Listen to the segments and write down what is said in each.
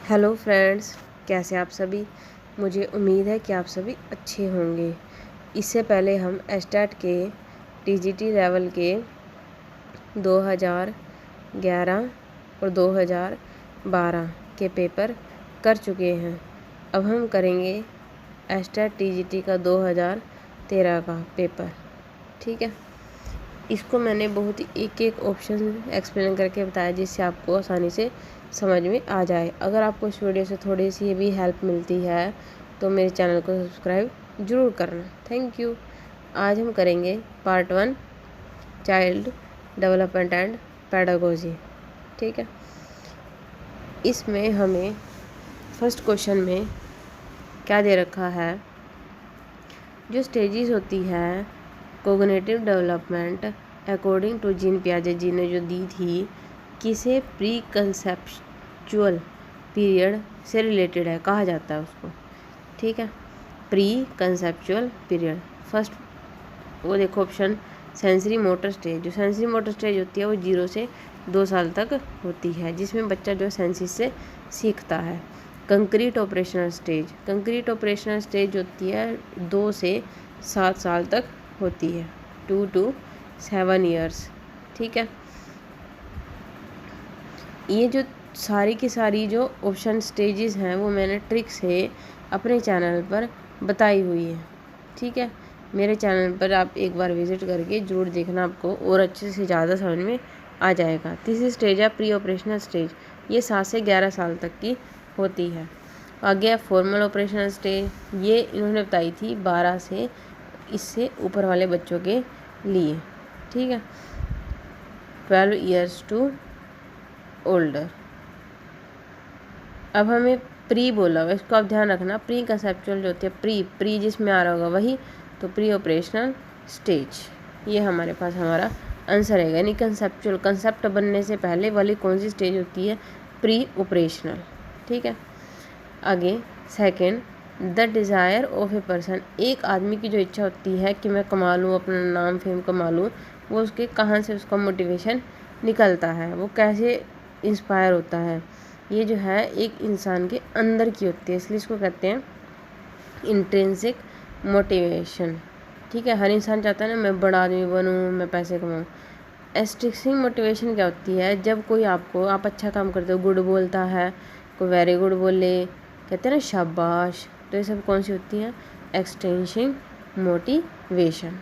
Hello friends, कैसे आप सभी। मुझे उम्मीद है कि आप सभी अच्छे होंगे। इससे पहले हम एस्टेट के टीजीटी लेवल के 2011 और 2012 के पेपर कर चुके हैं। अब हम करेंगे एस्टेट टीजीटी का 2013 का पेपर। ठीक है, इसको मैंने बहुत ही एक एक ऑप्शन एक्सप्लेन करके बताया जिससे आपको आसानी से समझ में आ जाए। अगर आपको इस वीडियो से थोड़ी सी भी हेल्प मिलती है तो मेरे चैनल को सब्सक्राइब ज़रूर करना। Thank you. आज हम करेंगे part 1 child development and pedagogy. ठीक है, इसमें हमें फर्स्ट क्वेश्चन में क्या दे रखा है, जो स्टेजेस होती है cognitive development according to Jean पियाजे जी ने जो दी थी, किसे प्री कंसेप्चुअल पीरियड से रिलेटेड है कहा जाता है उसको। ठीक है, प्री कंसेप्चुअल पीरियड। फर्स्ट वो देखो ऑप्शन सेंसरी मोटर स्टेज। जो सेंसरी मोटर स्टेज होती है वो 0 से 2 साल तक होती है, जिसमें बच्चा जो सेंसिस से सीखता है। Concrete operational stage. Concrete operational stage होती है 2 से 7 साल तक होती है, 2 to 7 ईयर्स। ठीक है, ये जो सारी की सारी जो ऑप्शन स्टेजेस हैं वो मैंने ट्रिक से अपने चैनल पर बताई हुई है। ठीक है, मेरे चैनल पर आप एक बार विज़िट करके ज़रूर देखना, आपको और अच्छे से ज़्यादा समझ में आ जाएगा। तीसरी स्टेज है प्री ऑपरेशनल स्टेज। ये 7 से 11 साल तक की होती है। आगे है फॉर्मल ऑपरेशनल स्टेज। ये इन्होंने बताई थी 12 से इससे ऊपर वाले बच्चों के लिए। ठीक है, 12 ईयर्स टू ओल्डर। अब हमें प्री बोला हुआ, इसको आप ध्यान रखना। प्री कंसेप्चुअल जो होती है, प्री जिसमें आ रहा होगा वही, तो प्री ऑपरेशनल स्टेज ये हमारे पास हमारा आंसर है। यानी कंसेप्चुअल, कंसेप्ट बनने से पहले वाली कौन सी स्टेज होती है, प्री ऑपरेशनल। ठीक है, आगे second the desire of a person. एक आदमी की जो इच्छा होती है कि मैं कमा लूँ, अपना नाम फेम कमा लूँ, वो उसके कहाँ से उसका मोटिवेशन निकलता है, वो कैसे इंस्पायर होता है। ये जो है एक इंसान के अंदर की होती है, इसलिए इसको कहते हैं इंट्रिंसिक मोटिवेशन। ठीक है, हर इंसान चाहता है ना मैं बड़ा आदमी बनूँ, मैं पैसे कमाऊँ। एक्सट्रिंसिक मोटिवेशन क्या होती है, जब कोई आपको, आप अच्छा काम करते हो, गुड बोलता है, कोई वेरी गुड बोले, कहते हैं ना शाबाश, तो ये सब कौन सी होती हैं, एक्सट्रिंसिक मोटिवेशन।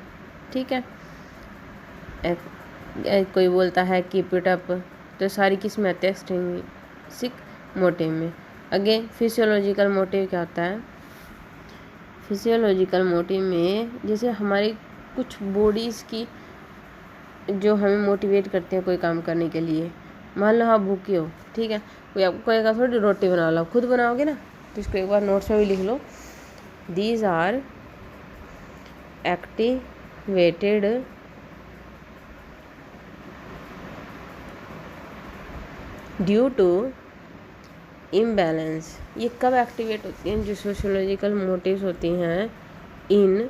ठीक है, कोई बोलता है कीप इट अप, तो सारी किस में आती है, एक्सट्रिंसिक मोटिव में। आगे फिजियोलॉजिकल मोटिव क्या होता है, फिजियोलॉजिकल मोटिव में जैसे हमारी कुछ बॉडीज़ की जो हमें मोटिवेट करते हैं कोई काम करने के लिए। मान लो आप भूखे हो, ठीक है, कोई आपको कहेगा थोड़ी रोटी बना लो, खुद बनाओगे ना, तो इसको एक बार नोट्स में भी लिख लो। These are activated due to imbalance. ये कब एक्टिवेट होती हैं, जो सोशोलॉजिकल मोटिव्स होती हैं in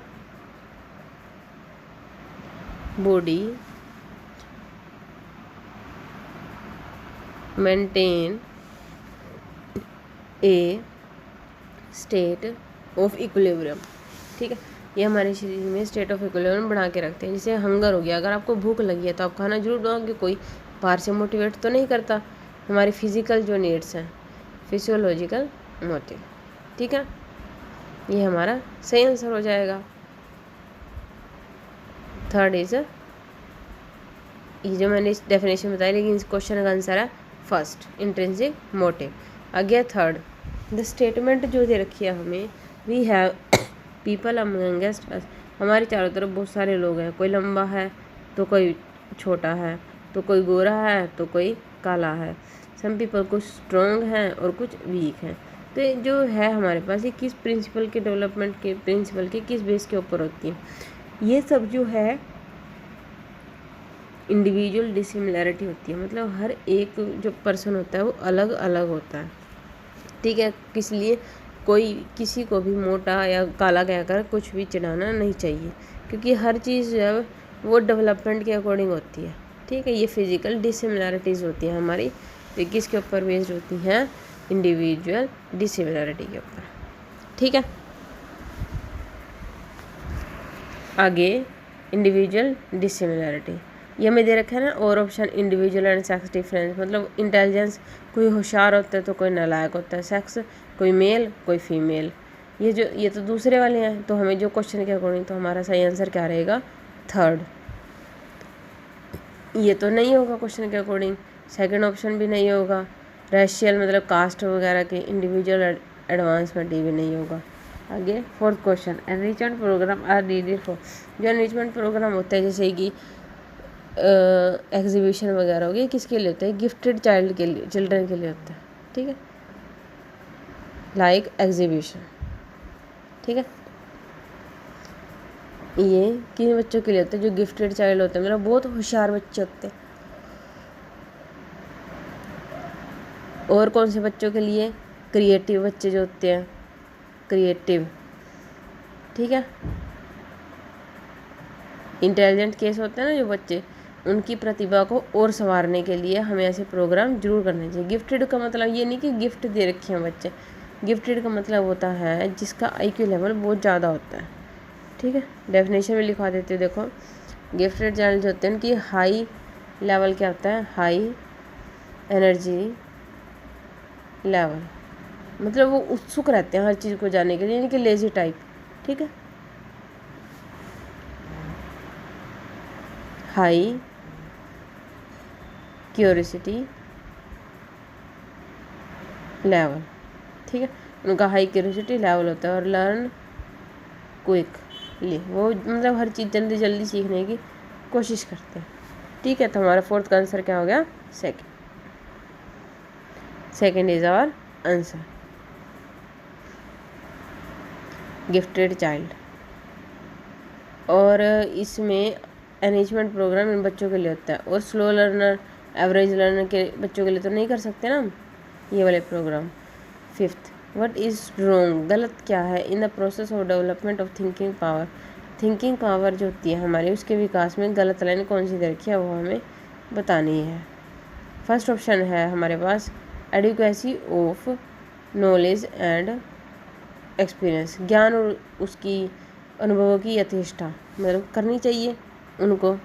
body maintain A state of equilibrium. ठीक है, ये हमारे शरीर में स्टेट ऑफ इक्विलिब्रियम बना के रखते हैं। जैसे हंगर हो गया, अगर आपको भूख लगी है तो आप खाना जरूर दोगे, कोई बाहर से मोटिवेट तो नहीं करता। हमारी फिजिकल जो नीड्स हैं, फिजियोलॉजिकल मोटिव। ठीक है, ये हमारा सही आंसर हो जाएगा। थर्ड इज, ये जो मैंने इस डेफिनेशन बताई, लेकिन इस क्वेश्चन का आंसर है फर्स्ट, इंट्रिंसिक मोटिव। आगे थर्ड, द स्टेटमेंट जो दे रखी है हमें, वी हैव पीपल अमंगेस्ट अस। हमारे चारों तरफ बहुत सारे लोग हैं, कोई लंबा है तो कोई छोटा है, तो कोई गोरा है तो कोई काला है। सम पीपल कुछ स्ट्रॉन्ग हैं और कुछ वीक हैं। तो ये जो है हमारे पास, ये किस प्रिंसिपल के, डेवलपमेंट के प्रिंसिपल के किस बेस के ऊपर होती है, ये सब जो है इंडिविजुअल डिसिमिलैरिटी होती है। मतलब हर एक जो पर्सन होता है वो अलग अलग होता है। ठीक है, इसलिए कोई किसी को भी मोटा या काला कहकर कुछ भी चिढ़ाना नहीं चाहिए, क्योंकि हर चीज़ जब वो डेवलपमेंट के अकॉर्डिंग होती है। ठीक है, ये फिजिकल डिसिमिलैरिटीज़ होती हैं हमारी, तो किसके ऊपर बेस्ड होती हैं, इंडिविजुअल डिसिमिलरिटी के ऊपर। ठीक है, आगे इंडिविजुअल डिसिमिलरिटी ये हमें दे रखा है ना, और option individual and sex difference, मतलब इंटेलिजेंस कोई होशियार होता है तो कोई नालायक होता है, सेक्स कोई मेल कोई फीमेल। ये तो दूसरे वाले हैं, तो हमें जो क्वेश्चन के अकॉर्डिंग तो हमारा सही आंसर क्या रहेगा, थर्ड। ये तो नहीं होगा क्वेश्चन के अकॉर्डिंग, सेकंड ऑप्शन भी नहीं होगा, रेशियल मतलब कास्ट वगैरह के, इंडिविजुअल एडवांस में डी भी नहीं होगा। आगे fourth question, enrichment programme are needed for, जो एनरिचमेंट प्रोग्राम होते हैं जैसे कि एग्जीबिशन वगैरह हो गया, किसके लिए होता है, गिफ्टेड चाइल्ड के लिए, चिल्ड्रन के लिए होता है। ठीक है, लाइक एग्जीबिशन। ठीक है, ये किन बच्चों के लिए होता है, जो गिफ्टेड चाइल्ड होते हैं, मतलब बहुत होशियार बच्चे होते हैं। और कौन से बच्चों के लिए, क्रिएटिव बच्चे जो होते हैं, क्रिएटिव। ठीक है, इंटेलिजेंट केस होते हैं ना जो बच्चे, उनकी प्रतिभा को और संवारने के लिए हमें ऐसे प्रोग्राम जरूर करने चाहिए। गिफ्टेड का मतलब ये नहीं कि गिफ्ट दे रखे हैं बच्चे, गिफ्टेड का मतलब होता है जिसका IQ लेवल बहुत ज़्यादा होता है। ठीक है, डेफिनेशन में लिखवा देते हैं, देखो गिफ्टेड चाइल्ड जो होते हैं उनकी हाई लेवल क्या होता है, हाई एनर्जी लेवल, मतलब वो उत्सुक रहते हैं हर चीज़ को जानने के लिए, यानी कि लेजी टाइप। ठीक है, हाई क्यूरियोसिटी लेवल। ठीक है, उनका हाई क्यूरियोसिटी लेवल होता है, और लर्न क्विकली, वो मतलब हर चीज़ जल्दी जल्दी सीखने की कोशिश करते हैं। ठीक है, तो हमारा फोर्थ का आंसर क्या हो गया, second is our answer, gifted child. और इसमें एनरिचमेंट प्रोग्राम इन बच्चों के लिए होता है, और स्लो लर्नर एवरेज लर्नर के बच्चों के लिए तो नहीं कर सकते ना ये वाले programme. Fifth, what is wrong, गलत क्या है, in the process of development of thinking power, thinking power जो होती है हमारी उसके विकास में गलत लाइन कौन सी दे रखी है वो हमें बतानी है। फर्स्ट ऑप्शन है हमारे पास adequacy of knowledge and experience, ज्ञान और उसकी अनुभवों की यथेष्टा, मतलब करनी चाहिए उनको।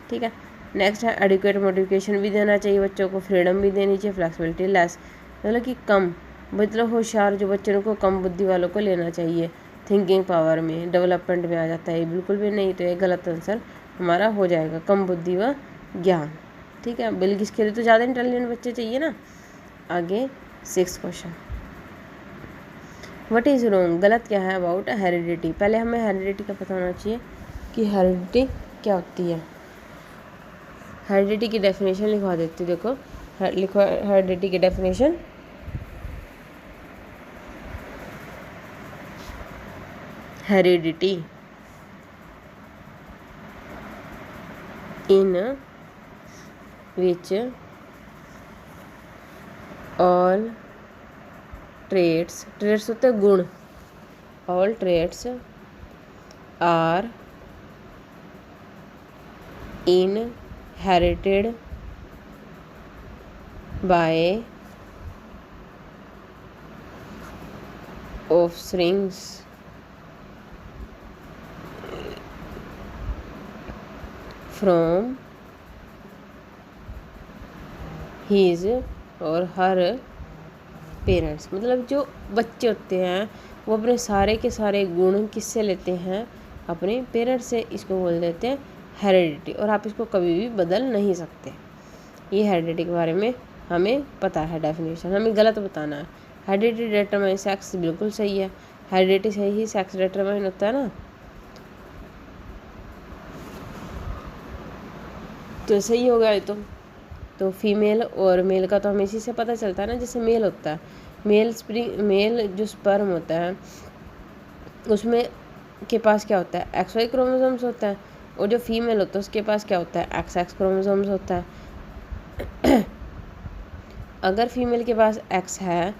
ठीक है, नेक्स्ट है एडिक्वेट मोटिवेशन भी देना चाहिए बच्चों को, फ्रीडम भी देनी चाहिए, फ्लेक्सिबिलिटी लेस, मतलब कि कम, मतलब होशियार जो बच्चों को कम बुद्धि वालों को लेना चाहिए, थिंकिंग पावर में डेवलपमेंट में आ जाता है, बिल्कुल भी नहीं, तो ये गलत आंसर हमारा हो जाएगा, कम बुद्धि व ज्ञान। ठीक है, बल्कि इसके लिए तो ज़्यादा इंटेलिजेंट बच्चे चाहिए ना। आगे sixth question, what is wrong, गलत क्या है अबाउट हेरिडिटी, पहले हमें हेरिडिटी का पता होना चाहिए कि हेरिडिटी क्या होती है। हेरिडिटी की डेफिनेशन लिखवा देती हूँ, देखो लिखो हेरिडिटी की definition, heredity in which all traits, traits होते हैं गुण, all traits are inherited by offsprings from his और हर पेरेंट्स, मतलब जो बच्चे होते हैं वो अपने सारे के सारे गुण किससे लेते हैं, अपने पेरेंट्स से, इसको बोल देते हैं हेरिडिटी, और आप इसको कभी भी बदल नहीं सकते। ये हेरिडिटी के बारे में हमें पता है डेफिनेशन, हमें गलत बताना है। हेरिडिटी डिटरमाइन सेक्स बिल्कुल सही है, हेरिडिटी से ही सेक्स डिटरमाइन होता है ना, तो सही होगा ये तो फीमेल और मेल का तो हमें इसी से पता चलता है ना, जैसे मेल होता है, मेल जो स्पर्म होता है उसमें के पास क्या होता है, XY क्रोमोसोम्स होता है, और जो फीमेल होता है उसके पास क्या होता है, XX क्रोमोसोम्स होता है। अगर फीमेल के पास X है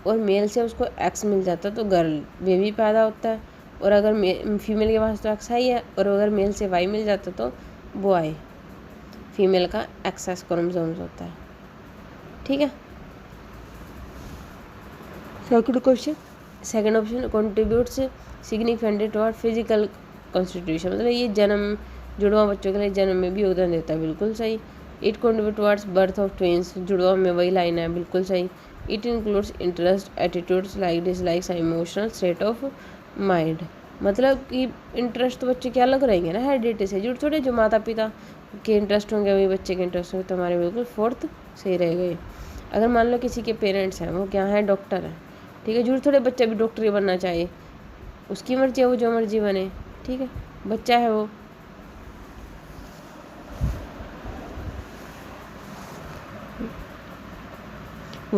और मेल से उसको X मिल जाता है तो गर्ल बेबी पैदा होता है, और अगर फीमेल के पास तो X है ही है, और अगर मेल से Y मिल जाता तो बॉय, फीमेल का XX क्रोमोसोम्स होता है। ठीक है, second question, second option, contributes significantly toward physical constitution, मतलब ये जन्म जुड़वा बच्चों के लिए जन्म में भी योगदान देता है, बिल्कुल सही। It contribute towards birth of twins, जुड़वा में वही लाइन है, बिल्कुल सही। It includes interest, attitudes, like dislikes, emotional state of mind, मतलब कि इंटरेस्ट तो बच्चे के अलग रहेंगे ना हेरिडिटी से, जुड़ थोड़े जो माता पिता के इंटरेस्ट होंगे वही बच्चे के इंटरेस्ट होंगे, तो हमारे बिल्कुल फोर्थ सही रहेगा ये। अगर मान लो किसी के पेरेंट्स हैं वो क्या है, डॉक्टर है, ठीक है, जुड़ थोड़े बच्चा भी डॉक्टर ही बनना चाहिए, उसकी मर्जी है, वो जो मर्जी बने, ठीक है, बच्चा है वो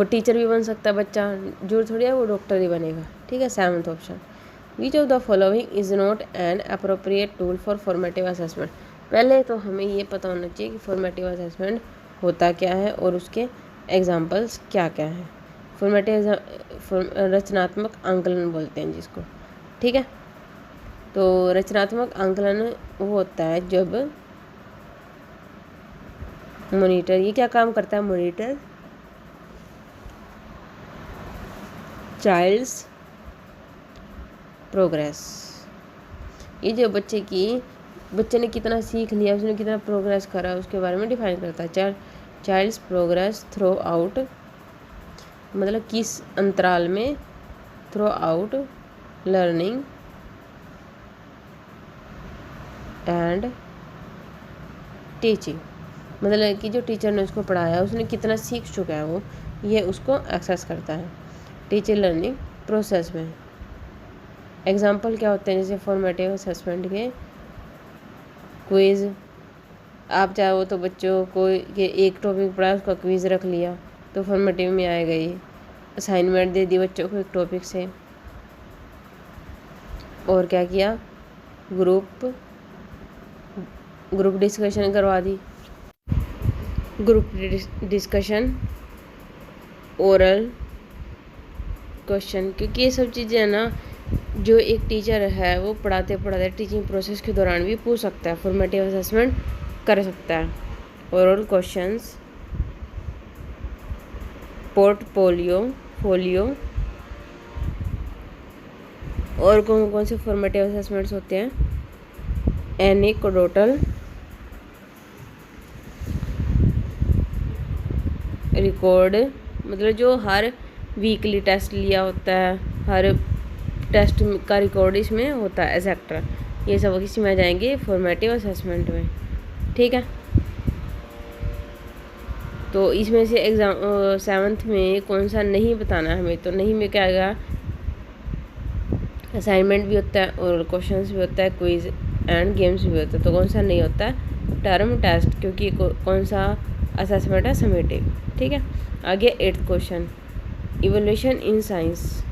टीचर भी बन सकता है बच्चा, जुड़ थोड़ी है वो डॉक्टर ही बनेगा, ठीक है। Seventh option, which of the following is not an appropriate tool for formative assessment, पहले तो हमें ये पता होना चाहिए कि फॉर्मेटिव असेसमेंट होता क्या है और उसके एग्जाम्पल्स क्या क्या हैं। फॉर्मेटिव रचनात्मक आंकलन बोलते हैं जिसको, ठीक है। तो रचनात्मक आंकलन वो होता है जब मॉनिटर, ये क्या काम करता है, मॉनिटर चाइल्ड्स प्रोग्रेस, ये जो बच्चे ने कितना सीख लिया, उसने कितना प्रोग्रेस करा उसके बारे में डिफाइन करता है। चाइल्ड्स प्रोग्रेस थ्रू आउट, मतलब किस अंतराल में, through out learning and teaching, मतलब कि जो टीचर ने उसको पढ़ाया उसने कितना सीख चुका है वो, ये उसको एक्सेस करता है टीचर लर्निंग प्रोसेस में। एग्जाम्पल क्या होते हैं जैसे फॉर्मेटिव असेसमेंट के, क्विज़, आप चाहो तो बच्चों को ये एक टॉपिक पढ़ा उसका क्विज़ रख लिया तो फॉर्मेटिव में आएगा ये। असाइनमेंट दे दी बच्चों को एक टॉपिक से, और क्या किया, ग्रुप डिस्कशन करवा दी, ग्रुप डिस्कशन, ओरल क्वेश्चन, क्योंकि ये सब चीज़ें है ना जो एक टीचर है वो पढ़ाते पढ़ाते टीचिंग प्रोसेस के दौरान भी पूछ सकता है, फॉर्मेटिव असेसमेंट कर सकता है। ओरल क्वेश्चंस, पोर्टफोलियो, और कौन कौन से फॉर्मेटिव असेसमेंट्स होते हैं, एनेक्डोटल, रिकॉर्ड, मतलब जो हर वीकली टेस्ट लिया होता है, हर टेस्ट का रिकॉर्ड इसमें होता है, एक्सेट्रा, ये सब किसी में आ जाएंगे फॉर्मेटिव असेसमेंट में, ठीक है। तो इसमें से एग्जाम सेवन्थ में कौन सा नहीं बताना है हमें, तो नहीं में क्या आएगा, असाइनमेंट भी होता है और क्वेश्चंस भी होता है, क्विज एंड गेम्स भी होता है, तो कौन सा नहीं होता है, टर्म टेस्ट, क्योंकि कौन सा असेसमेंट है, समेटिव, ठीक है। आगे 8th question, evolution in science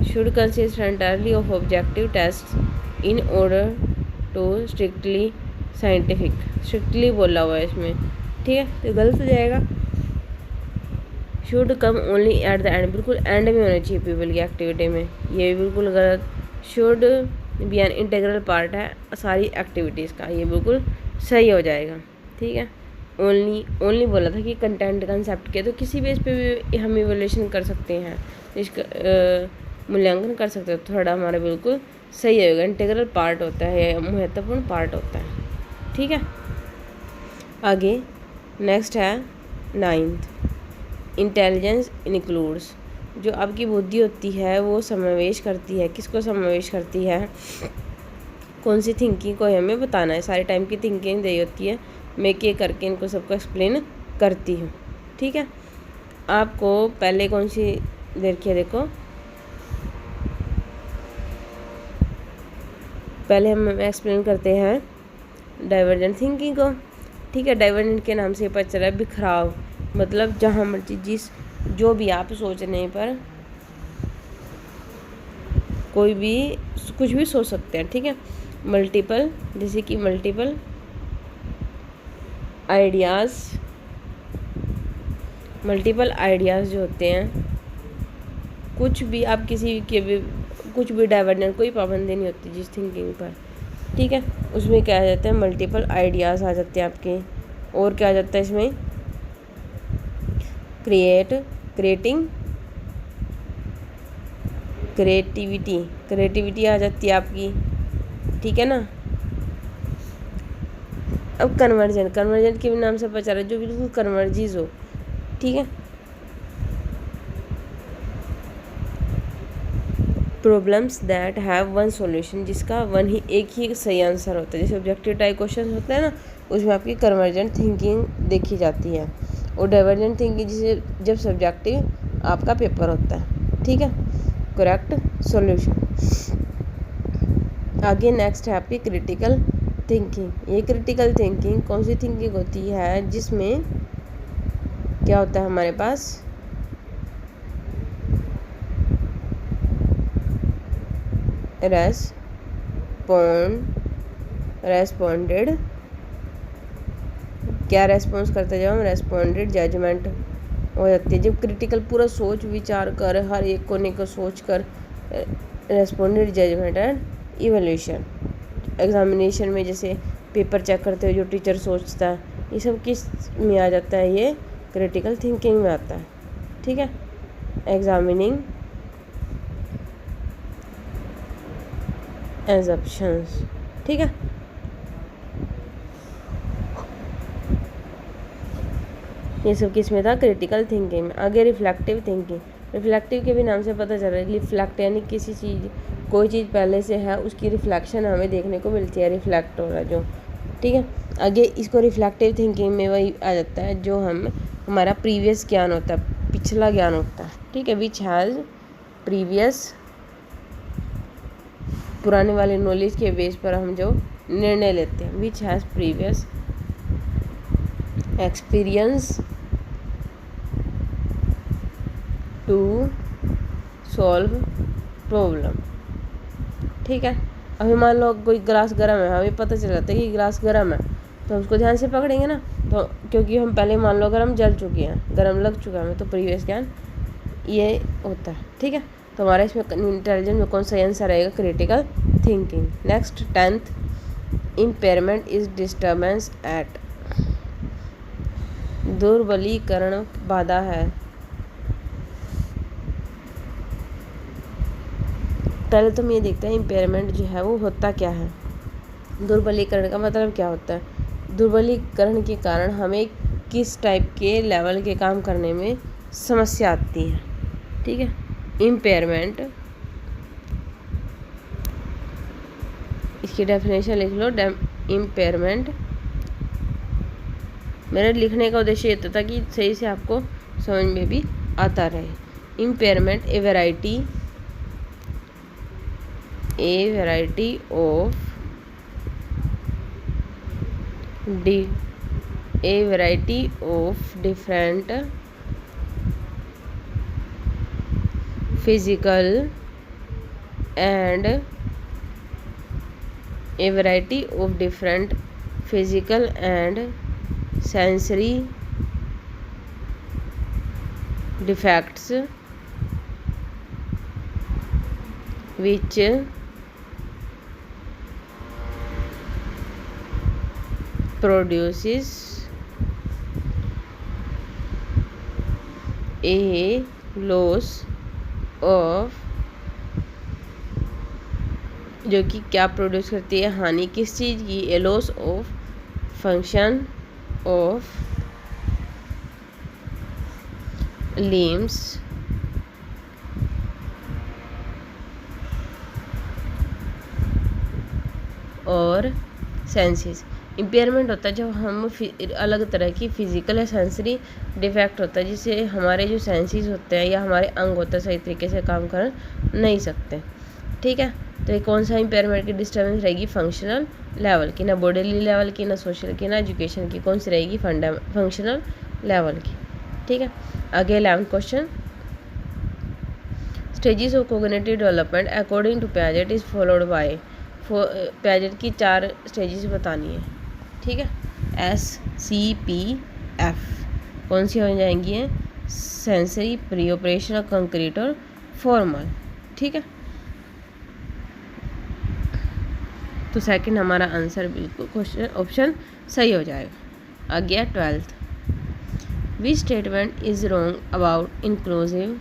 should consist entirely of objective test in order to strictly scientific, strictly बोला हुआ है इसमें, ठीक है, तो गलत हो जाएगा। Should come only at the end, बिल्कुल एंड में होना चाहिए पीपल की एक्टिविटी में, ये भी बिल्कुल गलत। Should be an integral part है सारी एक्टिविटीज़ का, ये बिल्कुल सही हो जाएगा, ठीक है। ओनली बोला था कि कंटेंट कंसेप्ट के, तो किसी बेस पे भी हम इवोल्यूशन कर सकते हैं, इसका मूल्यांकन कर सकते हैं, तो थोड़ा हमारा बिल्कुल सही होगा, इंटीग्रल पार्ट होता है, महत्वपूर्ण पार्ट होता है, ठीक है। आगे नेक्स्ट है 9th, इंटेलिजेंस इंक्लूड्स, जो आपकी बुद्धि होती है वो समावेश करती है, किसको समावेश करती है, कौन सी थिंकिंग को हमें बताना है, सारे टाइम की थिंकिंग दे होती है, मैं के करके इनको सबको एक्सप्लेन करती हूँ, ठीक है। आपको पहले कौन सी दे रखी है, देखो पहले हम एक्सप्लेन करते हैं डाइवर्जेंट थिंकिंग को, ठीक है। डाइवर्जेंट के नाम से पता चला है बिखराव, मतलब जहाँ मर्जी जो भी आप सोचने पर कोई भी कुछ भी सोच सकते हैं, ठीक है। मल्टीपल, जैसे कि मल्टीपल आइडियाज़ जो होते हैं, कुछ भी आप किसी के भी कुछ भी डाइवर्जेंट, कोई पाबंदी नहीं होती जिस थिंकिंग पर, ठीक है, उसमें क्या आ जाता है, मल्टीपल आइडियाज़ आ जाते हैं आपके, और क्या आ जाता है इसमें, क्रिएटिंग क्रिएटिविटी आ जाती है आपकी, ठीक है ना। अब कन्वर्जन के भी नाम से पता चल रहा है, जो बिल्कुल कन्वर्जिज हो, ठीक है। Problems that have one solution, जिसका एक ही सही आंसर होता है। जैसे ऑब्जेक्टिव टाइप क्वेश्चन होता है ना, उसमें आपकी कन्वर्जेंट थिंकिंग देखी जाती है, और डाइवर्जेंट थिंकिंग जिसे जब सब्जेक्टिव आपका पेपर होता है, ठीक है। Correct solution. आगे नेक्स्ट है आपकी क्रिटिकल थिंकिंग। ये क्रिटिकल थिंकिंग कौन सी थिंकिंग होती है, जिसमें क्या होता है हमारे पास, रेस्पॉन्डेड, क्या रेस्पॉन्स करते हैं जब हम, रेस्पॉन्डेड जजमेंट हो जाती है। जब क्रिटिकल पूरा सोच विचार कर, हर एक कोने को सोच कर, responded judgement and evaluation. Examination में जैसे पेपर चेक करते हुए जो टीचर सोचता है, ये सब किस में आ जाता है, ये क्रिटिकल थिंकिंग में आता है, ठीक है। एग्जामिनिंग assumptions, ठीक है। ये सब किस में था, क्रिटिकल थिंकिंग में। आगे रिफ्लेक्टिव थिंकिंग। रिफ्लेक्टिव के भी नाम से पता चल रहा है, रिफ्लेक्ट यानी किसी चीज़, कोई चीज़ पहले से है उसकी रिफ्लेक्शन हमें देखने को मिलती है, रिफ्लेक्ट हो रहा है जो, ठीक है। आगे इसको रिफ्लेक्टिव थिंकिंग में वही आ जाता है जो हमारा प्रीवियस ज्ञान होता है, पिछला ज्ञान होता है, ठीक है। विच हैज़ प्रीवियस, पुराने वाले नॉलेज के बेस पर हम जो निर्णय लेते हैं। Which has previous experience to solve problem, ठीक है। अभी मान लो कोई ग्लास गर्म है, हमें पता चल जाता है कि ग्लास गर्म है, तो उसको ध्यान से पकड़ेंगे ना, तो क्योंकि हम पहले मान लो गर्म जल चुके हैं, गर्म लग चुका है हमें, तो प्रीवियस ज्ञान ये होता है, ठीक है। तो हमारा इसमें इंटेलिजेंस में कौन सा आंसर रहेगा, critical thinking. Next 10th, impairment is disturbance at, दुर्बलीकरण बाधा है। पहले तो हम ये देखते हैं इम्पेयरमेंट जो है वो होता क्या है, दुर्बलीकरण का मतलब क्या होता है। दुर्बलीकरण के कारण हमें किस टाइप के लेवल के काम करने में समस्या आती है, ठीक है। इम्पेयरमेंट, इसकी डेफिनेशन लिख लो। इम्पेयरमेंट, मेरे लिखने का उद्देश्य ये था कि सही से आपको समझ में भी आता रहे। Impairment A variety of different physical and a variety of different physical and sensory defects which produces a loss of, जो कि क्या प्रोड्यूस करती है, हानि किस चीज़ की, a loss of function of limbs और सेंसेस। इम्पेयरमेंट होता है जब हम अलग तरह की फिजिकल या सेंसरी डिफेक्ट होता है, जिससे हमारे जो सेंसेस होते हैं या हमारे अंग होते हैं सही तरीके से काम कर नहीं सकते, ठीक है। तो ये कौन सा इम्पेयरमेंट की डिस्टर्बेंस रहेगी, फंक्शनल लेवल की, ना बॉडीली लेवल की, ना सोशल की, ना एजुकेशन की, कौन सी रहेगी, फंक्शनल लेवल की, ठीक है। आगे 11th question, stages of cognitive development according to Piaget is followed by, Piaget की 4 स्टेजेस बतानी है, ठीक है। SCPF कौन सी हो जाएंगी, सेंसरी, प्री ऑपरेशनल, कंक्रीट और फॉर्मल, ठीक है। तो सेकंड हमारा आंसर बिल्कुल क्वेश्चन ऑप्शन सही हो जाएगा। आ गया 12th, which statement is wrong about inclusive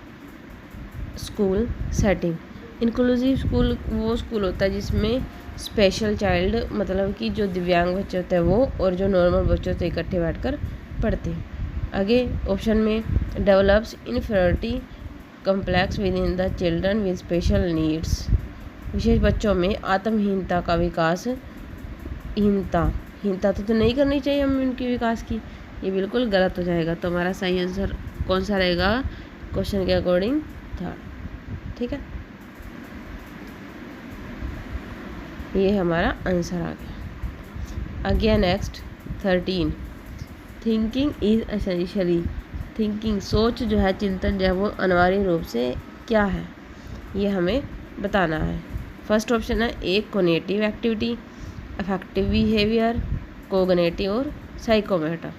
school setting. Inclusive school वो स्कूल होता है जिसमें स्पेशल चाइल्ड मतलब कि जो दिव्यांग बच्चे होते हैं वो और जो नॉर्मल बच्चे होते हैं इकट्ठे बैठकर पढ़ते हैं। आगे ऑप्शन में develops inferiority complex within the children with special needs, विशेष बच्चों में आत्महीनता का विकास। हीनता तो नहीं करनी चाहिए हमें उनके विकास की, ये बिल्कुल गलत हो जाएगा। तो हमारा सही आंसर कौन सा रहेगा क्वेश्चन के अकॉर्डिंग? थर्ड। ठीक है, ये हमारा आंसर आ गया। गया next 13, thinking is essentially. Thinking सोच जो है, चिंतन जो है वो अनिवार्य रूप से क्या है, ये हमें बताना है। फर्स्ट ऑप्शन है a cognitive activity, affective behaviour, cognitive और साइकोमोटर।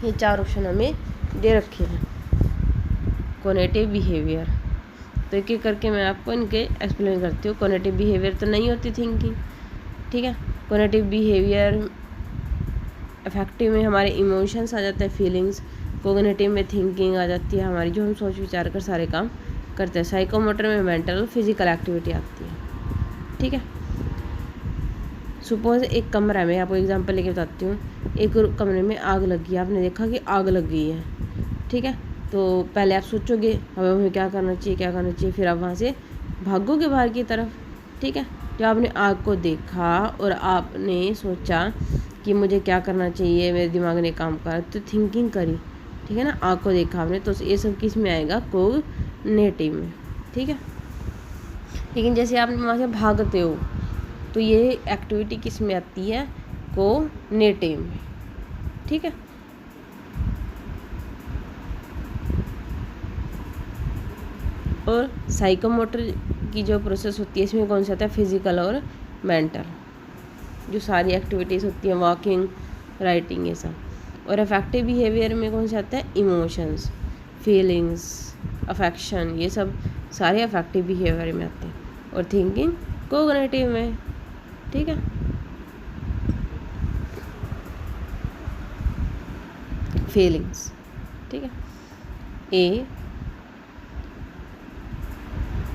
ये चार ऑप्शन हमें दे रखे हैं। कोग्निटिव बिहेवियर, तो एक एक करके मैं आपको इनके एक्सप्लेन करती हूँ। कोग्निटिव बिहेवियर तो नहीं होती थिंकिंग, ठीक है। कोग्निटिव बिहेवियर अफेक्टिव में हमारे इमोशंस आ जाते हैं, फीलिंग्स। कोग्निटिव में थिंकिंग आ जाती है हमारी, जो हम सोच विचार कर सारे काम करते हैं। साइकोमोटर में मेंटल फिजिकल एक्टिविटी आती है, ठीक है। सपोज एक कमरा में, आपको एग्जांपल लेके बताती हूँ। एक कमरे में आग लगी है, आपने देखा कि आग लग गई है, ठीक है। तो पहले आप सोचोगे हमें क्या करना चाहिए, क्या करना चाहिए, फिर आप वहाँ से भागोगे बाहर की तरफ, ठीक है। जब आपने आग को देखा और आपने सोचा कि मुझे क्या करना चाहिए, मेरे दिमाग ने काम करा, तो थिंकिंग करी, ठीक है ना। आग को देखा आपने, तो ये सब किस में आएगा? कोग्निटिव में, ठीक है। लेकिन जैसे आप वहाँ से भागते हो तो ये एक्टिविटी किस में आती है? कोग्निटिव में, ठीक है। और साइकोमोटर की जो प्रोसेस होती है इसमें कौन सा आता है? फिजिकल और मेंटल, जो सारी एक्टिविटीज़ होती हैं, वॉकिंग, राइटिंग, ये सब। और अफेक्टिव बिहेवियर में कौन सा आता है? इमोशंस, फीलिंग्स, अफेक्शन, ये सब सारे अफेक्टिव बिहेवियर में आते हैं। और थिंकिंग कोग्निटिव में, ठीक है। फीलिंग्स, ठीक है। ए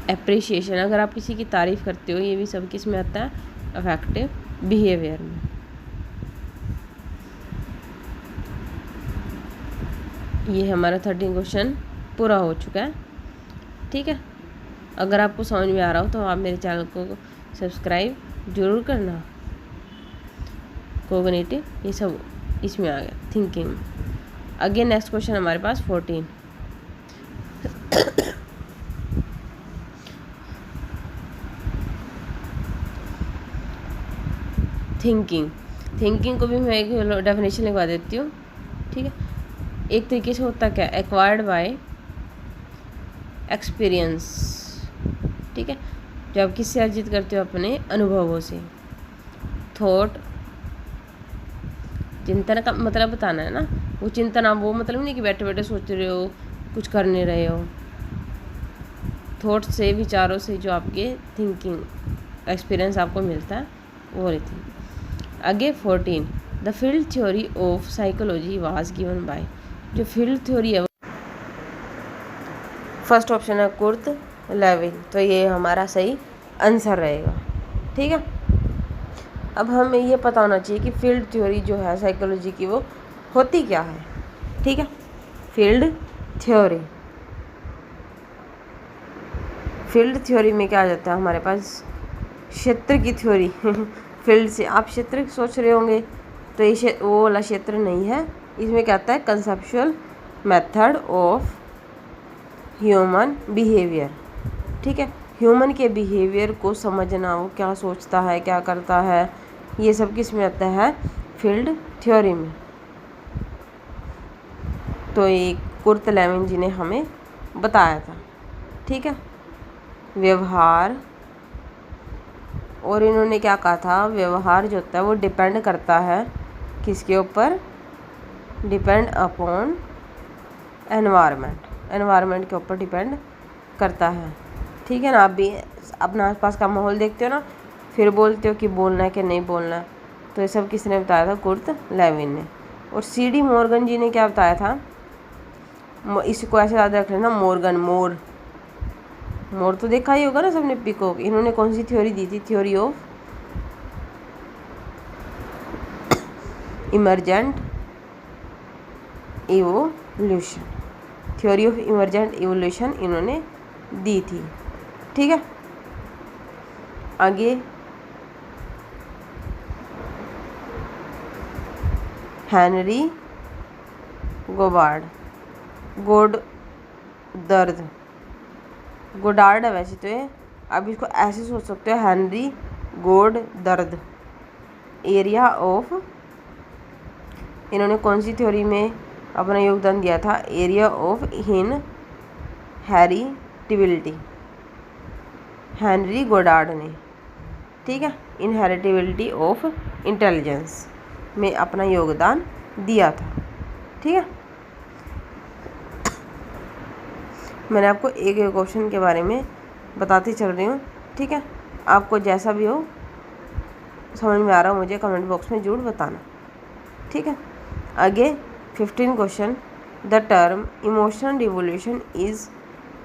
एप्रिशिएशन, अगर आप किसी की तारीफ़ करते हो, ये भी सब किस में आता है? अफेक्टिव बिहेवियर में। ये हमारा 13 क्वेश्चन पूरा हो चुका है, ठीक है। अगर आपको समझ में आ रहा हो तो आप मेरे चैनल को सब्सक्राइब जरूर करना। कोग्निटिव ये सब इसमें आ गया, थिंकिंग में। अगेन नेक्स्ट क्वेश्चन हमारे पास 14, थिंकिंग को भी मैं एक डेफिनेशन लिखवा देती हूँ, ठीक है। एक तरीके से होता क्या? एक्वायर्ड बाय एक्सपीरियंस, ठीक है। जो आप किससे अर्जित करते हो? अपने अनुभवों से। थॉट, चिंतन का मतलब बताना है ना, वो चिंतन आप वो मतलब नहीं कि बैठे बैठे सोच रहे हो, कुछ कर नहीं रहे हो। थॉट से, विचारों से जो आपके थिंकिंग एक्सपीरियंस आपको मिलता है वो रहती है। आगे 14, the field theory of psychology was given by. जो फील्ड थ्योरी है फर्स्ट ऑप्शन है कुर्ट लेविन, तो ये हमारा सही आंसर रहेगा, ठीक है। अब हमें ये पता होना चाहिए कि फील्ड थ्योरी जो है साइकोलॉजी की वो होती क्या है, ठीक है। फील्ड थ्योरी में क्या आ जाता है हमारे पास? क्षेत्र की थ्योरी। फील्ड से आप क्षेत्र सोच रहे होंगे, तो ये वो वाला क्षेत्र नहीं है। इसमें क्या आता है? Conceptual method of human behaviour, ठीक है। ह्यूमन के बिहेवियर को समझना, वो क्या सोचता है, क्या करता है, ये सब किस में आता है? फील्ड थ्योरी में। तो ये कुर्ट लेविन जी ने हमें बताया था, ठीक है। व्यवहार, और इन्होंने क्या कहा था? व्यवहार जो होता है वो डिपेंड करता है किसके ऊपर? डिपेंड अपॉन एनवायरनमेंट के ऊपर डिपेंड करता है, ठीक है ना। आप भी अपना आसपास का माहौल देखते हो ना, फिर बोलते हो कि बोलना है कि नहीं बोलना है। तो ये सब किसने बताया था? कुर्ट लेविन ने। और सीडी मॉर्गन जी ने क्या बताया था? इसको ऐसे याद रख लेना, मोर मोर तो देखा ही होगा ना सबने, पीकॉक। इन्होंने कौन सी थ्योरी दी थी? Theory of emergent evolution. Theory of emergent evolution इन्होंने दी थी। ठीक है, आगे हेनरी गोबार्ड, गोडार्ड है वैसे तो ये, अब इसको ऐसे सोच सकते हो, हेनरी गोडदर्द। एरिया ऑफ, इन्होंने कौन सी थ्योरी में अपना योगदान दिया था? एरिया ऑफ इनहेरिटेबिलिटी, हेनरी गोडार्ड ने। ठीक है, इनहेरिटेबिलिटी ऑफ इंटेलिजेंस में अपना योगदान दिया था। ठीक है, मैंने आपको एक एक क्वेश्चन के बारे में बताती चल रही हूँ। ठीक है, आपको जैसा भी हो समझ में आ रहा हो मुझे कमेंट बॉक्स में जरूर बताना। ठीक है, आगे 15 question. The term emotional revolution is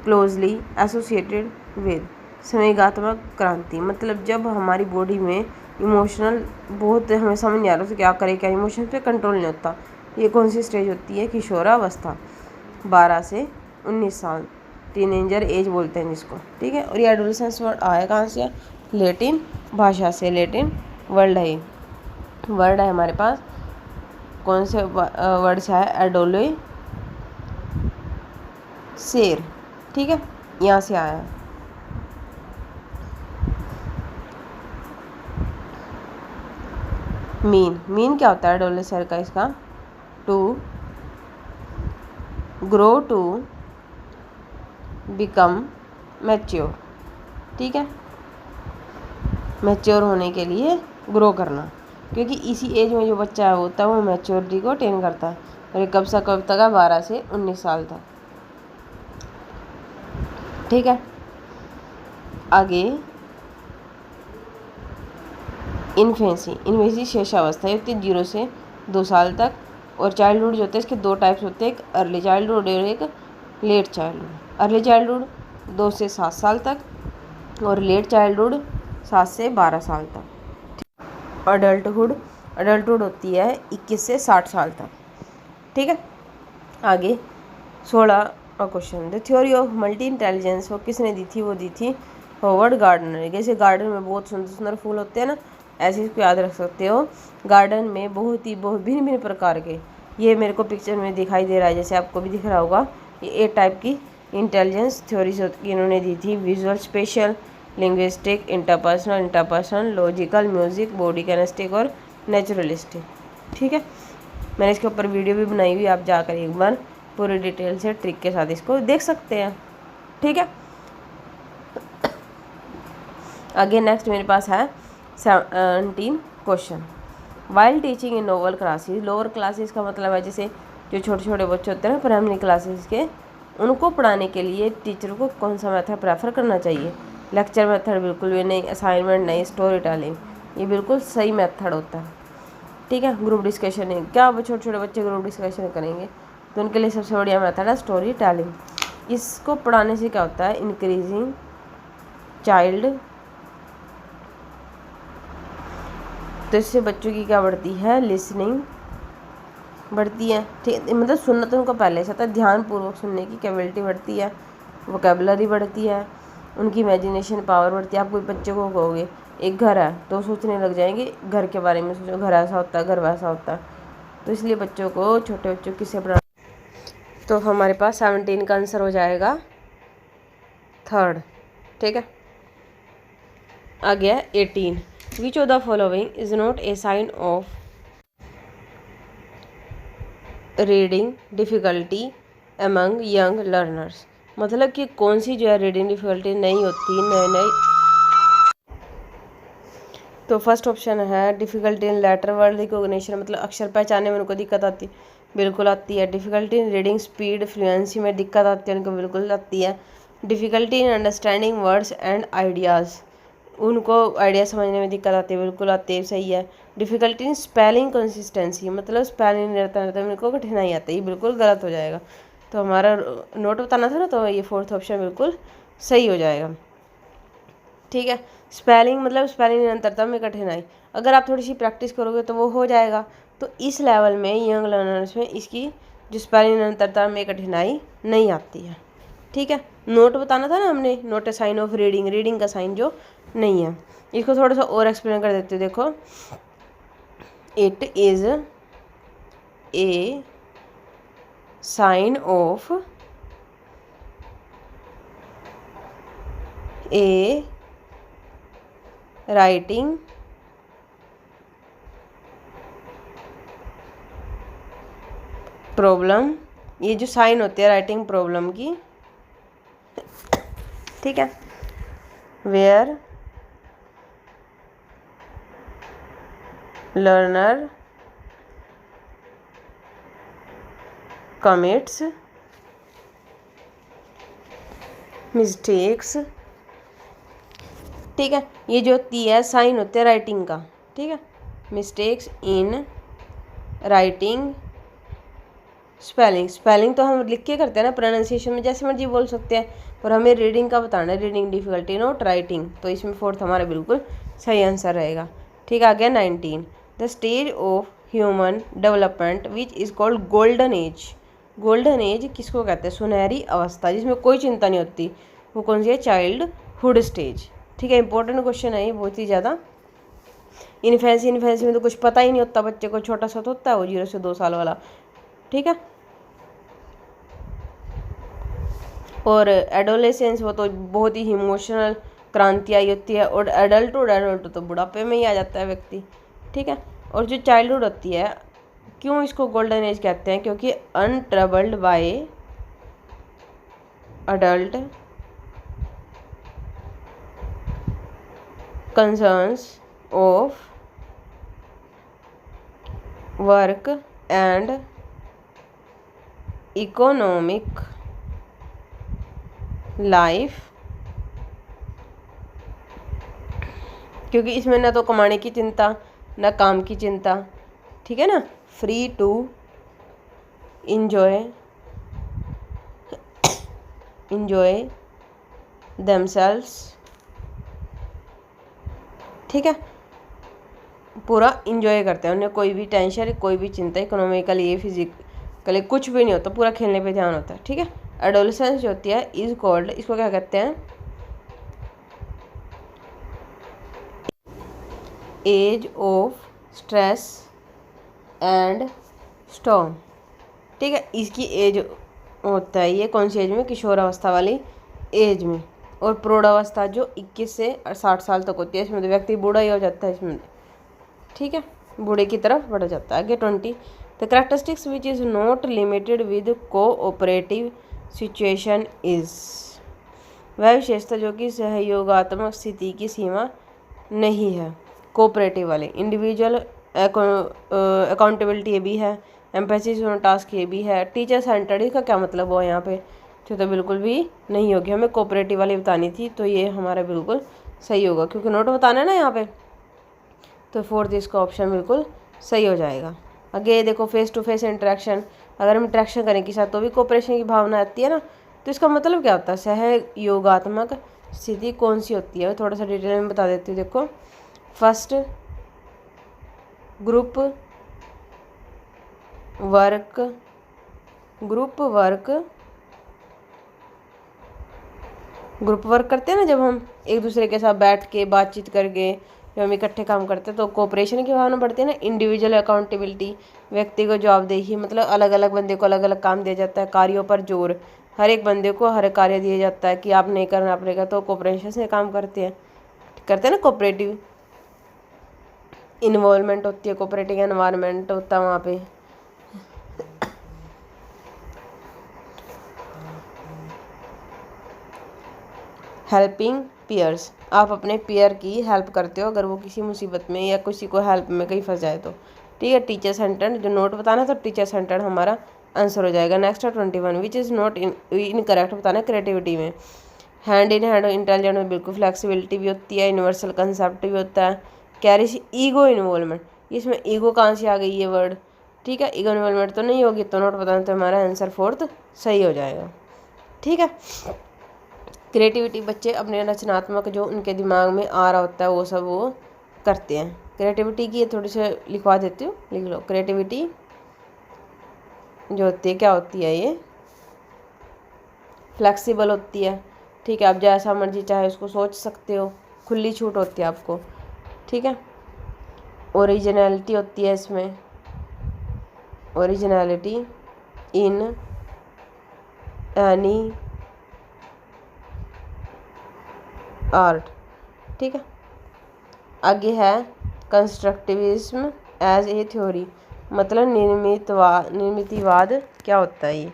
closely associated with संवेगात्मक क्रांति। मतलब जब हमारी बॉडी में इमोशनल बहुत हमें समझ नहीं आ रहा तो क्या करें, क्या इमोशन पे कंट्रोल नहीं होता, ये कौन सी स्टेज होती है? किशोरावस्था, 12 से 19 साल, टीनेजर एज बोलते हैं जिसको। ठीक है, और ये एडोलेसेंस वर्ड आया कहाँ से? लैटिन भाषा से, लैटिन वर्ड है, वर्ड है हमारे पास। कौन से वर्ड से है? एडोले शेर। ठीक है, यहाँ से आया है। मीन क्या होता है एडोलेसेंस का? इसका to grow to become mature. ठीक है, मैच्योर होने के लिए ग्रो करना, क्योंकि इसी एज में जो बच्चा होता है वो मैच्योरिटी को अटेन करता है। और ये कब से कब तक है? 12 से 19 साल तक। ठीक है, आगे इन्फेंसी शेषावस्था होती है 0 से 2 साल तक। और चाइल्डहुड जो होता है इसके दो टाइप्स होते हैं, एक अर्ली चाइल्डहुड और एक लेट चाइल्डहुड। अर्ली चाइल्डहुड 2 से 7 साल तक और लेट चाइल्डहुड 7 से 12 साल तक। अडल्टहुड होती है 21 से 60 साल तक। ठीक है, आगे 16 question. The theory of multi intelligence वो किसने दी थी? वो दी थी हॉवर्ड गार्डनर। जैसे गार्डन में बहुत सुंदर सुंदर फूल होते हैं ना, ऐसे इसको याद रख सकते हो। गार्डन में बहुत भिन्न भिन्न प्रकार के, ये मेरे को पिक्चर में दिखाई दे रहा है, जैसे आपको भी दिख रहा होगा, ये एक टाइप की इंटेलिजेंस थ्योरीज इन्होंने दी थी। Visual, spatial, linguistic, interpersonal, logical, music, body kinesthetic और नेचुरलिस्टिक। ठीक है, मैंने इसके ऊपर वीडियो भी बनाई हुई, आप जाकर एक बार पूरी डिटेल से ट्रिक के साथ इसको देख सकते हैं। ठीक है, आगे नेक्स्ट मेरे पास है 17 question. While teaching in lower classes, lower classes का मतलब है जैसे जो छोटे छोटे बच्चे होते हैं ना प्राइमरी क्लासेस के, उनको पढ़ाने के लिए टीचर को कौन सा मेथड प्रेफर करना चाहिए? लेक्चर मेथड बिल्कुल भी नहीं, असाइनमेंट नहीं, स्टोरी टेलिंग, ये बिल्कुल सही मेथड होता है। ठीक है, ग्रुप डिस्कशन है, क्या वो छोटे छोटे बच्चे ग्रुप डिस्कशन करेंगे तो उनके लिए सबसे बढ़िया मेथड है स्टोरी टेलिंग। इसको पढ़ाने से क्या होता है? इंक्रीजिंग चाइल्ड, तो इससे बच्चों की क्या बढ़ती है? लिसनिंग बढ़ती है। ठीक, मतलब सुनना तो उनको पहले से आता है, ध्यानपूर्वक सुनने की कैपेबिलिटी बढ़ती है, वोकेबलरी बढ़ती है, उनकी इमेजिनेशन पावर बढ़ती है। आप कोई बच्चे को कहोगे एक घर है तो सोचने लग जाएंगे घर के बारे में, सोचो घर ऐसा होता है, घर वैसा होता है। तो इसलिए बच्चों को, छोटे बच्चों किससे पढ़ाना? तो हमारे पास 17 का आंसर हो जाएगा 3rd। ठीक है, आ गया 18। Which of the following is not a sign of reading difficulty among young learners. मतलब कि कौन सी जो है रीडिंग डिफ़िकल्टी नहीं होती नई। तो फर्स्ट ऑप्शन है difficulty in letter word recognition, मतलब अक्षर पहचानने में उनको दिक्कत आती, बिल्कुल आती है। डिफ़िकल्टी इन रीडिंग स्पीड, फ्लुएंसी में दिक्कत आती है, उनको बिल्कुल आती है। Difficulty in understanding words and ideas, उनको आइडिया समझने में दिक्कत आती है, बिल्कुल आती है, सही है। डिफ़िकल्टी इन स्पेलिंग कंसिस्टेंसी, मतलब स्पेलिंग रहता है उनको कठिनाई आती है, ये बिल्कुल गलत हो जाएगा। तो हमारा नोट बताना था ना, तो ये 4th ऑप्शन बिल्कुल सही हो जाएगा। ठीक है, स्पेलिंग मतलब स्पेलिंग निरंतरता में कठिनाई, अगर आप थोड़ी सी प्रैक्टिस करोगे तो वो हो जाएगा। तो इस लेवल में यंग लर्नर्स में इसकी जो स्पेलिंग निरंतरता में कठिनाई नहीं आती है। ठीक है, नोट बताना था ना हमने, not a sign of reading, reading का साइन जो नहीं है। इसको थोड़ा सा और एक्सप्लेन कर देते हो। देखो, it is a sign of a writing problem, ये जो साइन होती है राइटिंग प्रॉब्लम की, ठीक है, वेयर लर्नर कमिट्स मिस्टेक्स। ठीक है, ये जो होती है साइन होते हैं राइटिंग का, ठीक है, mistakes in writing spelling, spelling तो हम लिख के करते हैं ना, प्रोनाउंसिएशन में जैसे मर्जी बोल सकते हैं, पर हमें रीडिंग का बताना है, रीडिंग डिफिकल्टी नोट राइटिंग, तो इसमें फोर्थ हमारा बिल्कुल सही आंसर रहेगा। ठीक है, आ गया 19, the stage of human development which is called golden age. Golden age किसको कहते हैं? सुनहरी अवस्था जिसमें कोई चिंता नहीं होती, वो कौन सी है? Childhood stage. ठीक है, इंपॉर्टेंट क्वेश्चन है ये बहुत ही ज़्यादा। इन्फेंसी, इन्फेंसी में तो कुछ पता ही नहीं होता बच्चे को, छोटा सा तो होता है वो 0 से 2 साल वाला। ठीक है, और एडोलेसेंस वो तो बहुत ही इमोशनल क्रांति आई होती है, और एडल्ट तो बुढ़ापे में ही आ जाता है व्यक्ति। ठीक है, और जो चाइल्डहुड होती है, क्यों इसको गोल्डन एज कहते हैं? क्योंकि untroubled by adult concerns of work and economic life, क्योंकि इसमें ना तो कमाने की चिंता ना काम की चिंता। ठीक है ना, फ्री टू इंजॉय देमसेल्व्स। ठीक है, पूरा इंजॉय करते हैं, उन्हें कोई भी टेंशन कोई भी चिंता इकोनॉमिकली फिजिकली कुछ भी नहीं होता, पूरा खेलने पे ध्यान होता है। ठीक है, एडोलेसेंस जो होती है इज कॉल्ड, इसको क्या कहते हैं? Age of stress and storm. ठीक है, इसकी एज होता है ये कौन सी एज में? किशोर अवस्था वाली एज में। और प्रौढ़ अवस्था जो 21 से 60 साल तक होती है, इसमें तो व्यक्ति बूढ़ा ही हो जाता है इसमें। ठीक है, बूढ़े की तरफ बढ़ जाता है। आगे 20, the characteristics which is not limited with cooperative situation is, वह विशेषता जो कि सहयोगात्मक स्थिति की सीमा नहीं है। कोऑपरेटिव वाले, इंडिविजुअल अकाउंटेबिलिटी ये भी है, एम्फेसिस ऑन टास्क ये भी है, टीचर सेंटर्ड इसका क्या मतलब हुआ यहाँ पे? तो बिल्कुल भी नहीं होगी, हमें कोऑपरेटिव वाली बतानी थी, तो ये हमारा बिल्कुल सही होगा, क्योंकि नोट बताना है ना यहाँ पे, तो फोर्थ इसका ऑप्शन बिल्कुल सही हो जाएगा। आगे देखो, फेस टू फेस इंटरेक्शन, अगर हम इंटरेक्शन करें किसी साथ तो भी कोऑपरेशन की भावना आती है ना, तो इसका मतलब क्या होता है? सहयोगात्मक स्थिति कौन सी होती है? थोड़ा सा डिटेल में बता देती हूँ। देखो, फर्स्ट ग्रुप वर्क करते हैं ना, जब हम एक दूसरे के साथ बैठ के बातचीत करके जब हम इकट्ठे काम करते हैं तो कोऑपरेशन की भावना बढ़ती है ना। इंडिविजुअल अकाउंटेबिलिटी, व्यक्ति को जवाबदेही, मतलब अलग अलग बंदे को अलग अलग काम दिया जाता है, कार्यों पर जोर, हर एक बंदे को हर कार्य दिया जाता है कि आप नहीं करना पड़ेगा, तो कोऑपरेशन से काम करते हैं ना। कोऑपरेटिव इन्वॉल्वमेंट होती है, कोऑपरेटिव एनवायरनमेंट होता है वहाँ पे। हेल्पिंग पीयर्स, आप अपने पीयर की हेल्प करते हो अगर वो किसी मुसीबत में या किसी को हेल्प में कहीं फंस जाए तो। ठीक है, टीचर सेंटर्ड, जो नोट बताना तो टीचर सेंटर्ड हमारा आंसर हो जाएगा। नेक्स्ट है 21, विच इज़ नॉट इनकरेक्ट बताना क्रिएटिविटी में। हैंड इन हैंड इंटेलिजेंट में बिल्कुल फ्लेक्सिबिलिटी भी होती है, यूनिवर्सल कंसेप्ट भी होता है, कैरिज ईगो इन्वॉल्वमेंट, इसमें ईगो कहाँ से आ गई ये वर्ड? ठीक है, ईगो इन्वॉल्वमेंट तो नहीं होगी, तो नोट बताना तो हमारा आंसर फोर्थ सही हो जाएगा। ठीक है, क्रिएटिविटी बच्चे अपने रचनात्मक जो उनके दिमाग में आ रहा होता है वो सब वो करते हैं। क्रिएटिविटी की थोड़ी सी लिखवा देती हूँ, लिख लो। क्रिएटिविटी जो होती है क्या होती है, ये फ्लेक्सिबल होती है। ठीक है, आप जैसा मर्जी चाहे उसको सोच सकते हो, खुली छूट होती है आपको। ठीक है, ओरिजिनलिटी होती है इसमें, ओरिजिनलिटी इन एनी आर्ट। ठीक है, आगे है कंस्ट्रक्टिविज्म एज ए थ्योरी, मतलब निर्मितिवाद क्या होता है ये।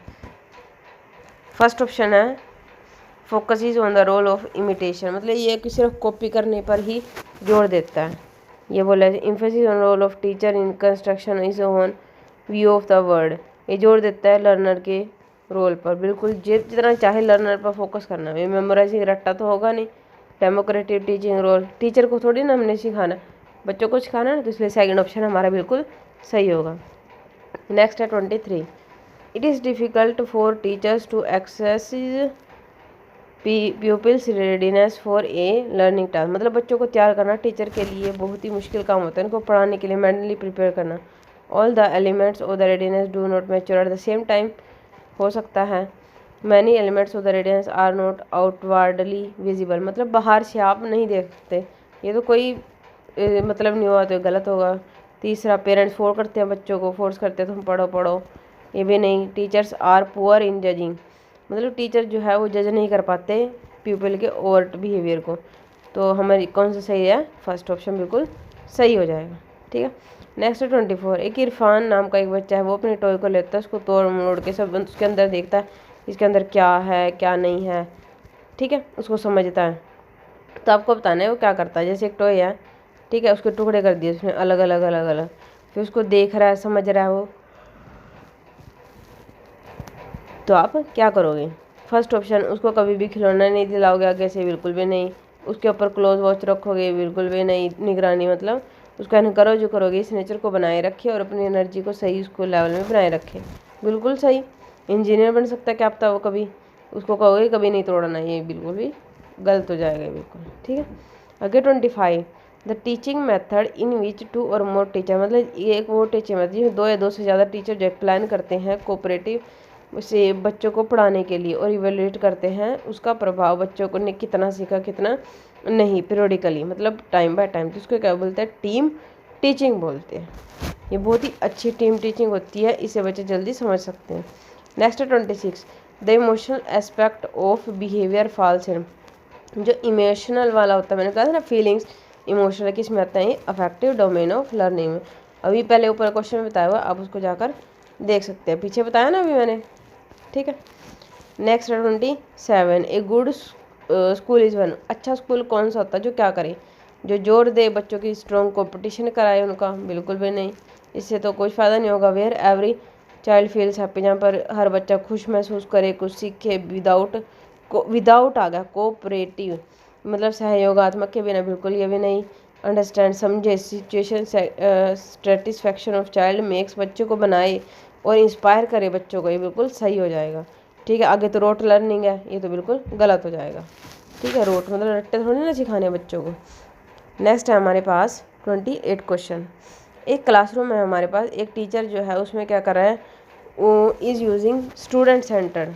फर्स्ट ऑप्शन है focus is on the role of imitation, मतलब ये कि सिर्फ कॉपी करने पर ही जोर देता है। ये बोला emphasis on roll of teacher in construction is on view of the word, ये जोर देता है लर्नर के रोल पर। बिल्कुल जितना चाहे लर्नर पर फोकस करना है, मेमोराइजिंग रट्टा तो होगा नहीं। डेमोक्रेटिक टीचिंग रोल, टीचर को थोड़ी ना हमने सिखाना, बच्चों को सिखाना है, तो इसलिए सेकंड ऑप्शन हमारा बिल्कुल सही होगा। नेक्स्ट है 23, it is difficult for teachers to access pupils readiness for a learning task, मतलब बच्चों को तैयार करना टीचर के लिए बहुत ही मुश्किल काम होता है, इनको पढ़ाने के लिए मेंटली प्रिपेयर करना। All the elements of the readiness do not mature at the same time, हो सकता है many elements of the readiness are not outwardly visible, मतलब बाहर से आप नहीं देखते, ये तो कोई मतलब नहीं हुआ, तो गलत होगा। तीसरा पेरेंट्स फोर्स करते हैं बच्चों को, फोर्स करते हैं तुम पढ़ो पढ़ो, ये भी नहीं। Teachers are poor in judging, मतलब टीचर जो है वो जज नहीं कर पाते पीपल के ओवर्ट बिहेवियर को। तो हमारी कौन सा सही है, फर्स्ट ऑप्शन बिल्कुल सही हो जाएगा। ठीक है, नेक्स्ट 24, एक इरफान नाम का एक बच्चा है, वो अपने टॉय को लेता है, उसको तोड़ मोड़ के सब उसके अंदर देखता है इसके अंदर क्या है क्या नहीं है। ठीक है, उसको समझता है। तो आपको बताना है वो क्या करता है। जैसे एक टॉय है, ठीक है, उसके टुकड़े कर दिए उसने अलग अलग अलग अलग, फिर उसको देख रहा है, समझ रहा है वो, तो आप क्या करोगे। फर्स्ट ऑप्शन, उसको कभी भी खिलौना नहीं दिलाओगे आगे से, बिल्कुल भी नहीं। उसके ऊपर क्लोज वॉच रखोगे, बिल्कुल भी नहीं। निगरानी मतलब उसका करो जो करोगे इस नेचर को बनाए रखे और अपनी एनर्जी को सही उसको लेवल में बनाए रखे, बिल्कुल सही। इंजीनियर बन सकता है क्या पता वो, कभी उसको कहोगे कभी नहीं तोड़ना, ये बिल्कुल भी गलत हो जाएगा बिल्कुल। ठीक है, आगे 25, द टीचिंग मेथड इन विच 2 और मोर टीचर, मतलब ये एक वो टीचिंग मेथड जिसमें 2 या 2 से ज़्यादा टीचर जो प्लान करते हैं कोऑपरेटिव से बच्चों को पढ़ाने के लिए और इवेल्युएट करते हैं उसका प्रभाव बच्चों को ने कितना सीखा कितना नहीं, पीरियडिकली मतलब टाइम बाय टाइम, तो उसको क्या बोलते हैं, टीम टीचिंग बोलते हैं। ये बहुत ही अच्छी टीम टीचिंग होती है, इसे बच्चे जल्दी समझ सकते हैं। Next 26, the emotional aspect of behaviour falls in, जो इमोशनल वाला होता है, मैंने कहा था ना फीलिंग्स इमोशनल किस में आता है, ये अफेक्टिव डोमेन ऑफ लर्निंग में। अभी पहले ऊपर क्वेश्चन में बताया हुआ, आप उसको जाकर देख सकते हैं, पीछे बताया ना अभी मैंने। ठीक है, next 27, a good school is one, अच्छा स्कूल कौन सा होता है जो क्या करे, जो जोर दे बच्चों की स्ट्रॉन्ग कंपटीशन कराए उनका, बिल्कुल भी नहीं, इससे तो कुछ फ़ायदा नहीं होगा। Where every child feels happy, जहाँ पर हर बच्चा खुश महसूस करे, कुछ सीखे, विदाउट आ गया कोऑपरेटिव मतलब सहयोगात्मक के बिना, बिल्कुल ये भी नहीं। अंडरस्टैंड समझे, situation satisfaction of child makes, बच्चों को बनाए और इंस्पायर करे बच्चों को, ये बिल्कुल सही हो जाएगा। ठीक है, आगे तो रोट लर्निंग है, ये तो बिल्कुल गलत हो जाएगा। ठीक है, रोट मतलब रट्टे थोड़ी ना सिखाने बच्चों को। नेक्स्ट है हमारे पास 28 क्वेश्चन। एक क्लासरूम है हमारे पास, एक टीचर जो है उसमें क्या कर रहा है, वो इज़ यूजिंग स्टूडेंट सेंटर्ड,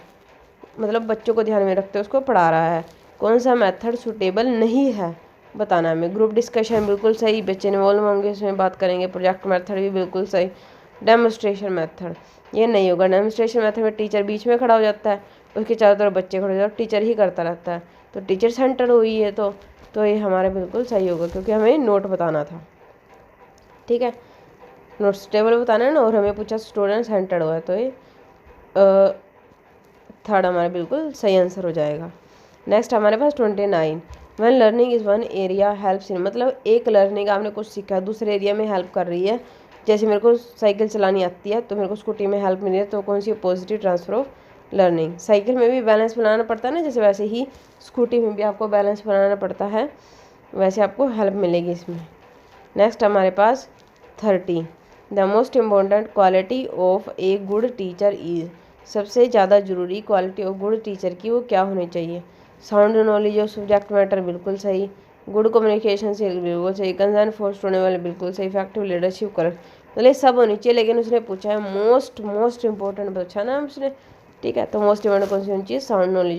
मतलब बच्चों को ध्यान में रखते हुए उसको पढ़ा रहा है। कौन सा मेथड सूटेबल नहीं है बताना हमें। ग्रुप डिस्कशन बिल्कुल सही, बच्चे इन्वॉल्व होंगे उसमें बात करेंगे। प्रोजेक्ट मेथड भी बिल्कुल सही। डेमोस्ट्रेशन मेथड ये नहीं होगा। डेमोस्ट्रेशन मेथड में टीचर बीच में खड़ा हो जाता है, उसके चारों तरफ बच्चे खड़े हो जाते हैं, टीचर ही करता रहता है, तो टीचर सेंटर हुई है, तो ये हमारा बिल्कुल सही होगा, क्योंकि हमें नोट बताना था। ठीक है, नोट्स टेबल बताना है ना, और हमें पूछा स्टूडेंट सेंटर्ड हुआ है, तो ये थर्ड हमारा बिल्कुल सही आंसर हो जाएगा। नेक्स्ट हमारे पास 29, one learning is one area helps in, मतलब एक लर्निंग आपने कुछ सीखा दूसरे एरिया में हेल्प कर रही है। जैसे मेरे को साइकिल चलानी आती है तो मेरे को स्कूटी में हेल्प मिल रही है, तो कौन सी positive transfer of learning. Cycle में भी बैलेंस बनाना पड़ता है ना, जैसे वैसे ही स्कूटी में भी आपको बैलेंस बनाना पड़ता है, वैसे आपको हेल्प मिलेगी इसमें। नेक्स्ट हमारे पास 30, the most important quality of a good teacher is, सबसे ज़्यादा ज़रूरी क्वालिटी ऑफ गुड टीचर की वो क्या होनी चाहिए। Sound knowledge of subject matter बिल्कुल सही, गुड कम्युनिकेशन स्किल बिल्कुल सही, कंसर्न फोर्स होने वाले बिल्कुल सही, इफेक्टिव लीडरशिप करेक्ट, मतलब सब होनी चाहिए। लेकिन उसने पूछा है मोस्ट इंपॉर्टेंट पूछा ना उसने, ठीक है। तो मोस्ट इंपॉर्टेंट कौन सी चीज़, साउंड नॉलेज।